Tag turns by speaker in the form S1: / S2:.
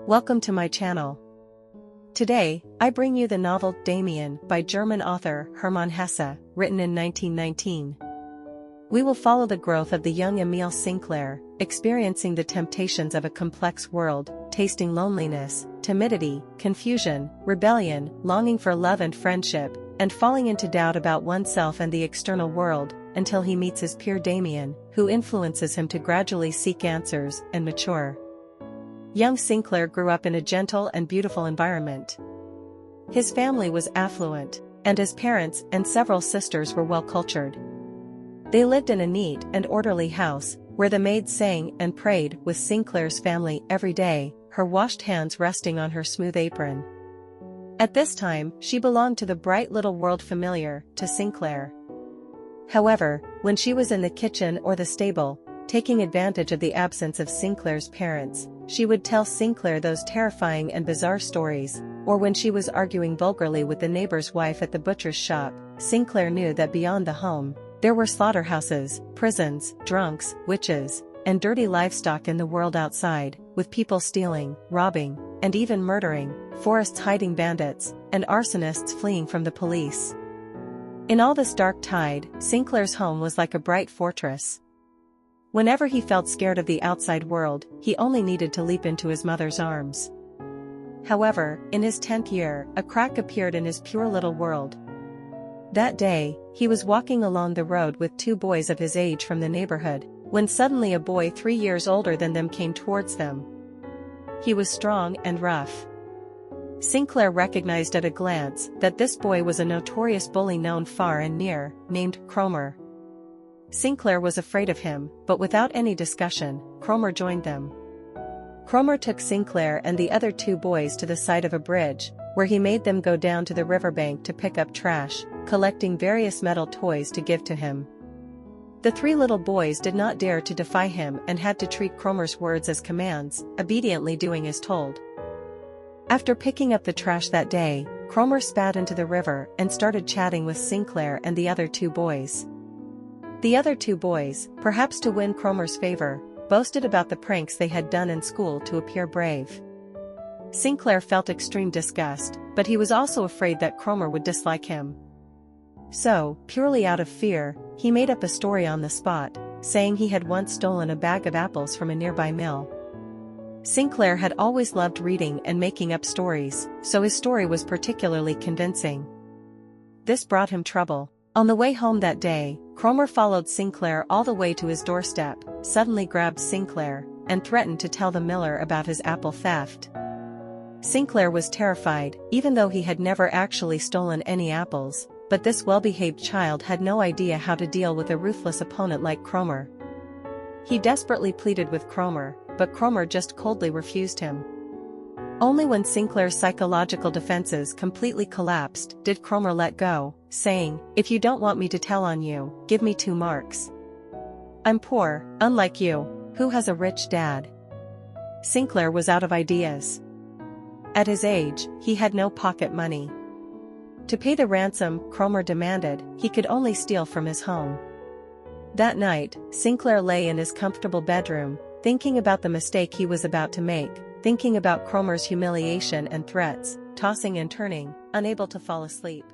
S1: Welcome to my channel. Today, I bring you the novel Demian by German author Hermann Hesse, written in 1919. We will follow the growth of the young Emil Sinclair, experiencing the temptations of a complex world, tasting loneliness, timidity, confusion, rebellion, longing for love and friendship, and falling into doubt about oneself and the external world, until he meets his peer Demian, who influences him to gradually seek answers and mature. Young Sinclair grew up in a gentle and beautiful environment. His family was affluent, and his parents and several sisters were well-cultured. They lived in a neat and orderly house, where the maid sang and prayed with Sinclair's family every day, her washed hands resting on her smooth apron. At this time, she belonged to the bright little world familiar to Sinclair. However, when she was in the kitchen or the stable, taking advantage of the absence of Sinclair's parents, she would tell Sinclair those terrifying and bizarre stories, or when she was arguing vulgarly with the neighbor's wife at the butcher's shop, Sinclair knew that beyond the home, there were slaughterhouses, prisons, drunks, witches, and dirty livestock in the world outside, with people stealing, robbing, and even murdering, forests hiding bandits, and arsonists fleeing from the police. In all this dark tide, Sinclair's home was like a bright fortress. Whenever he felt scared of the outside world, he only needed to leap into his mother's arms. However, in his 10th year, a crack appeared in his pure little world. That day, he was walking along the road with two boys of his age from the neighborhood, when suddenly a boy 3 years older than them came towards them. He was strong and rough. Sinclair recognized at a glance that this boy was a notorious bully known far and near, named Cromer. Sinclair was afraid of him, but without any discussion, Cromer joined them. Cromer took Sinclair and the other two boys to the side of a bridge, where he made them go down to the riverbank to pick up trash, collecting various metal toys to give to him. The three little boys did not dare to defy him and had to treat Cromer's words as commands, obediently doing as told. After picking up the trash that day, Cromer spat into the river and started chatting with Sinclair and the other two boys. The other two boys, perhaps to win Cromer's favor, boasted about the pranks they had done in school to appear brave. Sinclair felt extreme disgust, but he was also afraid that Cromer would dislike him. So, purely out of fear, he made up a story on the spot, saying he had once stolen a bag of apples from a nearby mill. Sinclair had always loved reading and making up stories, so his story was particularly convincing. This brought him trouble. On the way home that day, Cromer followed Sinclair all the way to his doorstep, suddenly grabbed Sinclair, and threatened to tell the miller about his apple theft. Sinclair was terrified, even though he had never actually stolen any apples, but this well-behaved child had no idea how to deal with a ruthless opponent like Cromer. He desperately pleaded with Cromer, but Cromer just coldly refused him. Only when Sinclair's psychological defenses completely collapsed did Cromer let go, saying, "If you don't want me to tell on you, give me 2 marks. I'm poor, unlike you, who has a rich dad." Sinclair was out of ideas. At his age, he had no pocket money. To pay the ransom Cromer demanded, he could only steal from his home. That night, Sinclair lay in his comfortable bedroom, thinking about the mistake he was about to make, thinking about Cromer's humiliation and threats, tossing and turning, unable to fall asleep.